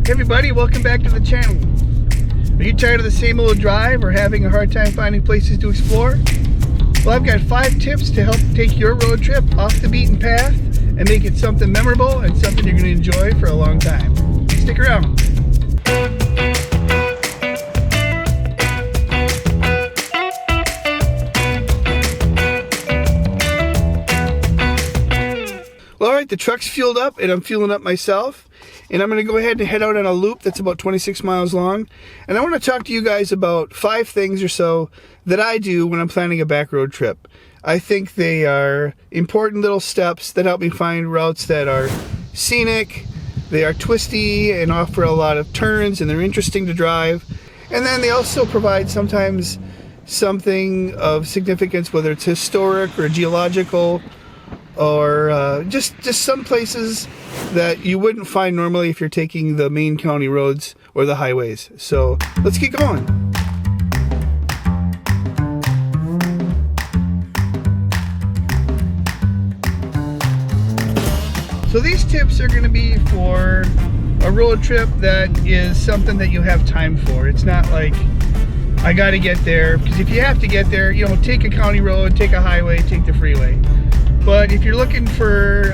Hey everybody, welcome back to the channel. Are you tired of the same old drive or having a hard time finding places to explore? Well, I've got 5 tips to help take your road trip off the beaten path and make it something memorable and something you're going to enjoy for a long time. Stick around. Well, alright, the truck's fueled up and I'm fueling up myself. And I'm going to go ahead and head out on a loop that's about 26 miles long. And I want to talk to you guys about 5 things or so that I do when I'm planning a back road trip. I think they are important little steps that help me find routes that are scenic, they are twisty and offer a lot of turns, and they're interesting to drive. And then they also provide sometimes something of significance, whether it's historic or geological, or just some places that you wouldn't find normally if you're taking the main county roads or the highways. So let's keep going. So these tips are going to be for a road trip that is something that you have time for. It's not like I got to get there, because if you have to get there, you know, take a county road, take a highway, take the freeway. But if you're looking for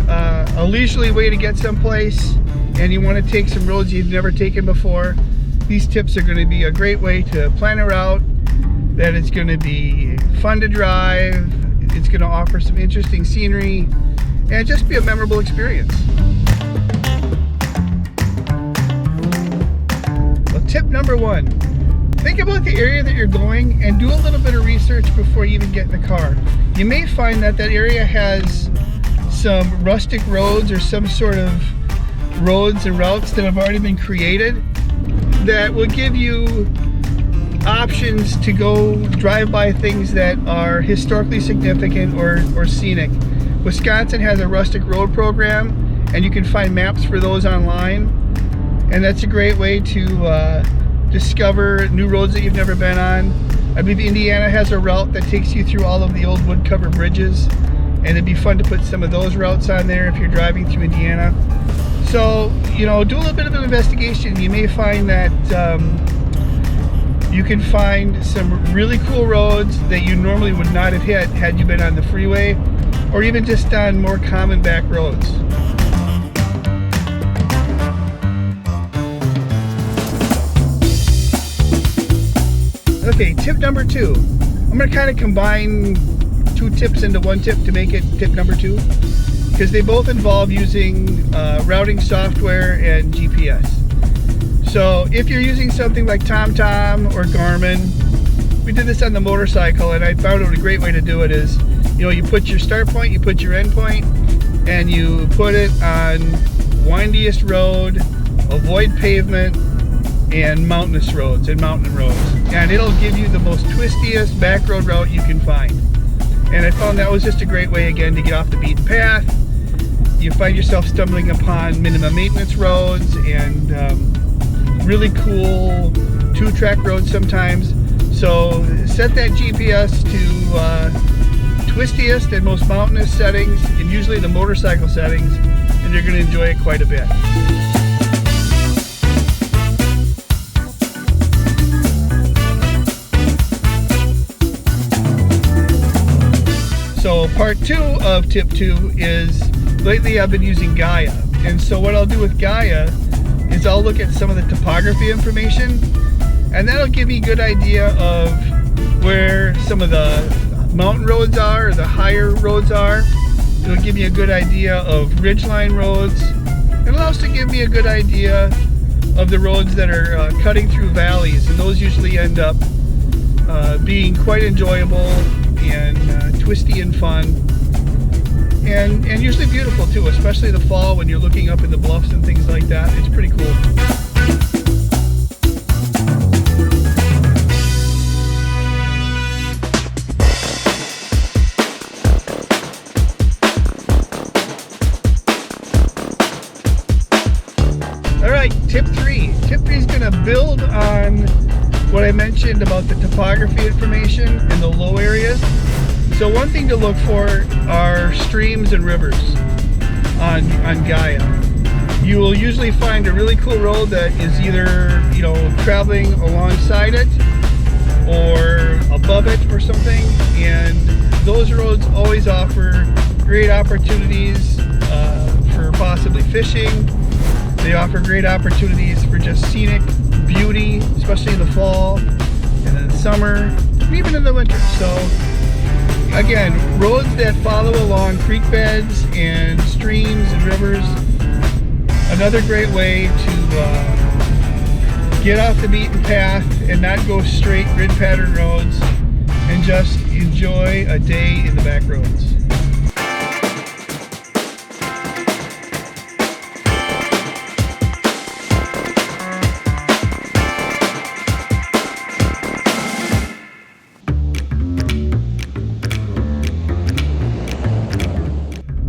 a leisurely way to get someplace and you want to take some roads you've never taken before, these tips are going to be a great way to plan a route that is going to be fun to drive, it's going to offer some interesting scenery, and just be a memorable experience. Well, tip number 1. Think about the area that you're going and do a little bit of research before you even get in the car. You may find that that area has some rustic roads or some sort of roads and routes that have already been created that will give you options to go drive by things that are historically significant or scenic. Wisconsin has a rustic road program, and you can find maps for those online, and that's a great way to discover new roads that you've never been on. I believe Indiana has a route that takes you through all of the old wood covered bridges, and it'd be fun to put some of those routes on there if you're driving through Indiana. So, you know, do a little bit of an investigation. You may find that you can find some really cool roads that you normally would not have hit had you been on the freeway, or even just on more common back roads. Okay, tip number 2. I'm going to kind of combine 2 tips into 1 tip to make it tip number 2, because they both involve using routing software and GPS. So if you're using something like TomTom or Garmin, we did this on the motorcycle, and I found out a great way to do it is, you know, you put your start point, you put your end point, and you put it on windiest road, avoid pavement, and mountainous roads and mountain roads, and it'll give you the most twistiest back road route you can find. And I found that was just a great way, again, to get off the beaten path. You find yourself stumbling upon minimum maintenance roads and really cool 2-track roads sometimes. So set that GPS to twistiest and most mountainous settings, and usually the motorcycle settings, and you're going to enjoy it quite a bit. So part 2 of tip 2 is, lately I've been using Gaia. And so what I'll do with Gaia is I'll look at some of the topography information, and that'll give me a good idea of where some of the mountain roads are, or the higher roads are. It'll give me a good idea of ridgeline roads. It'll also give me a good idea of the roads that are cutting through valleys, and those usually end up being quite enjoyable and twisty and fun, and usually beautiful too, especially the fall when you're looking up in the bluffs and things like that. It's pretty cool. Alright, tip 3. Tip 3 is going to build on what I mentioned about the topography information in the low areas. So one thing to look for are streams and rivers on Gaia. You will usually find a really cool road that is either, you know, traveling alongside it or above it or something, and those roads always offer great opportunities for possibly fishing. They offer great opportunities for just scenic beauty, especially in the fall and in the summer, and even in the winter. So again, roads that follow along creek beds and streams and rivers, another great way to get off the beaten path and not go straight grid pattern roads and just enjoy a day in the back roads.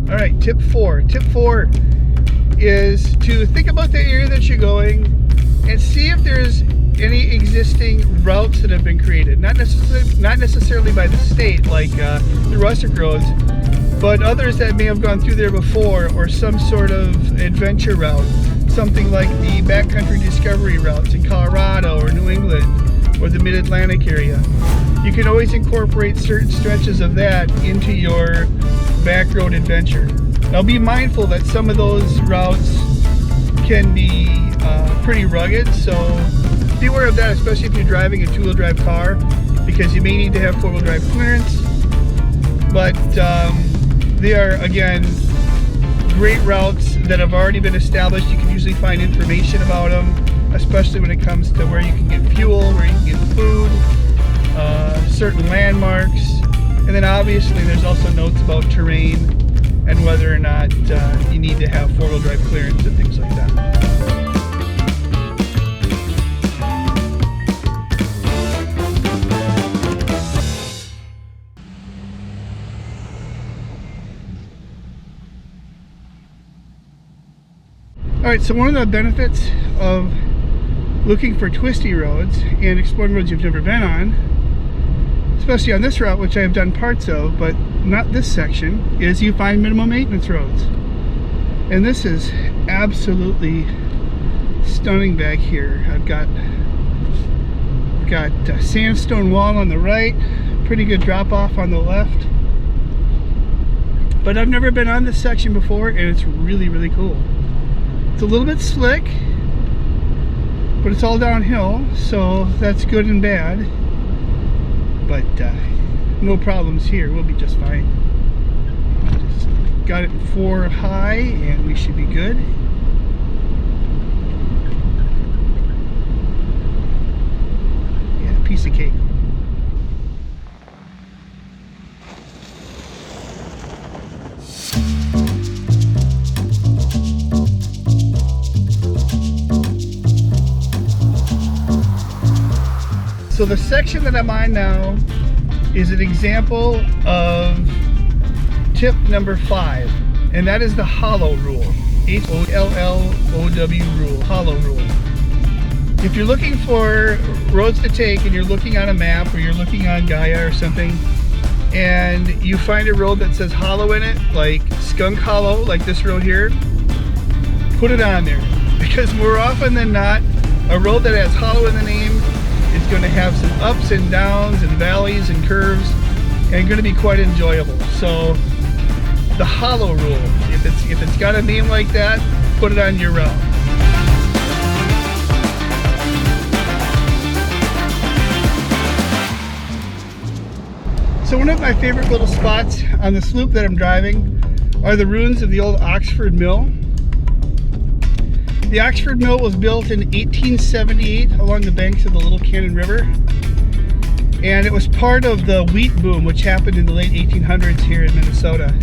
All right, tip 4. Tip 4 is to think about the area that you're going and see if there's any existing routes that have been created. Not necessarily by the state, like the rustic roads, but others that may have gone through there before, or some sort of adventure route, something like the backcountry discovery routes in Colorado or New England or the Mid-Atlantic area. You can always incorporate certain stretches of that into your back road adventure. Now be mindful that some of those routes can be pretty rugged, so be aware of that, especially if you're driving a two-wheel drive car, because you may need to have four-wheel drive clearance. But they are, again, great routes that have already been established. You can usually find information about them, especially when it comes to where you can get fuel, where you can get food, certain landmarks, and then obviously there's also notes about terrain and whether or not you need to have four-wheel drive clearance and things like that. Alright, so one of the benefits of looking for twisty roads and exploring roads you've never been on, especially on this route, which I have done parts of, but not this section, is you find minimum maintenance roads. And this is absolutely stunning back here. I've got a sandstone wall on the right, pretty good drop off on the left. But I've never been on this section before, and it's really, really cool. It's a little bit slick, but it's all downhill, so that's good and bad. But no problems here. We'll be just fine. Just got it 4 high, and we should be good. Yeah, piece of cake. So the section that I'm on now is an example of tip number 5, and that is the hollow rule. H-O-L-L-O-W rule, hollow rule. If you're looking for roads to take and you're looking on a map or you're looking on Gaia or something, and you find a road that says hollow in it, like Skunk Hollow, like this road here, put it on there. Because more often than not, a road that has hollow in the name is going to have some ups and downs and valleys and curves, and going to be quite enjoyable. So the hollow rule, if it's got a name like that, put it on your route. So one of my favorite little spots on the sloop that I'm driving are the ruins of the old Oxford Mill. The Oxford Mill was built in 1878 along the banks of the Little Cannon River, and it was part of the wheat boom which happened in the late 1800s here in Minnesota.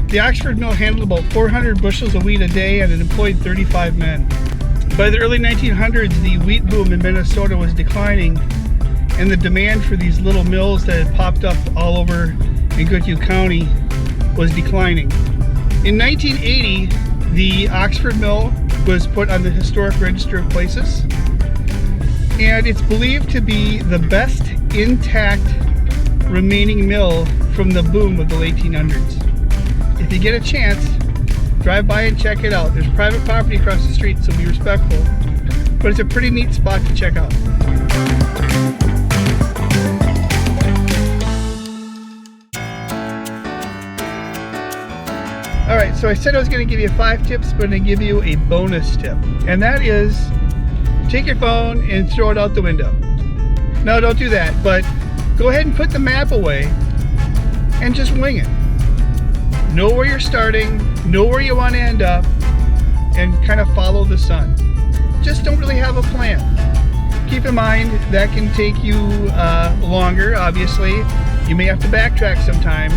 The Oxford Mill handled about 400 bushels of wheat a day, and it employed 35 men. By the early 1900s, the wheat boom in Minnesota was declining, and the demand for these little mills that had popped up all over in Goodhue County was declining. In 1980, the Oxford Mill was put on the Historic Register of Places, and it's believed to be the best intact remaining mill from the boom of the late 1800s. If you get a chance, drive by and check it out. There's private property across the street, so be respectful. But it's a pretty neat spot to check out. Alright, so I said I was going to give you 5 tips, but I'm going to give you a bonus tip. And that is, take your phone and throw it out the window. No, don't do that, but go ahead and put the map away and just wing it. Know where you're starting, know where you want to end up, and kind of follow the sun. Just don't really have a plan. Keep in mind that can take you longer, obviously. You may have to backtrack sometimes.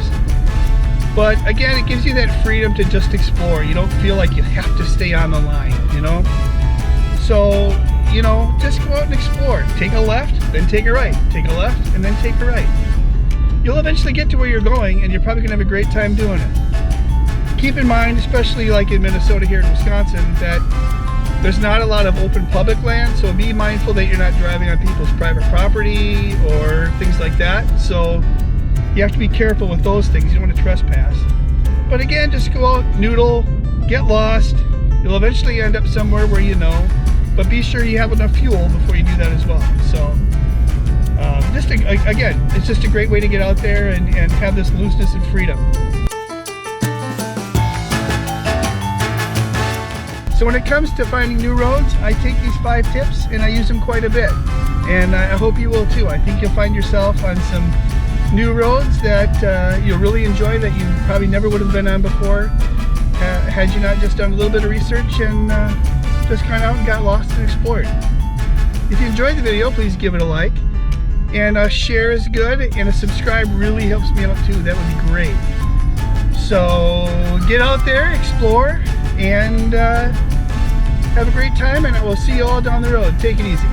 But again, it gives you that freedom to just explore. You don't feel like you have to stay on the line, you know? So, you know, just go out and explore. Take a left, then take a right. Take a left, and then take a right. You'll eventually get to where you're going, and you're probably going to have a great time doing it. Keep in mind, especially like in Minnesota here in Wisconsin, that there's not a lot of open public land, so be mindful that you're not driving on people's private property or things like that. So you have to be careful with those things. You don't want to trespass. But again, just go out, noodle, get lost. You'll eventually end up somewhere where you know, but be sure you have enough fuel before you do that as well. So again, it's just a great way to get out there and have this looseness and freedom. So when it comes to finding new roads, I take these 5 tips and I use them quite a bit. And I hope you will too. I think you'll find yourself on some new roads that you'll really enjoy, that you probably never would have been on before had you not just done a little bit of research and just gone out and got lost and explored. If you enjoyed the video, please give it a like, and a share is good, and a subscribe really helps me out too. That would be great. So get out there, explore, and have a great time, and I will see you all down the road. Take it easy.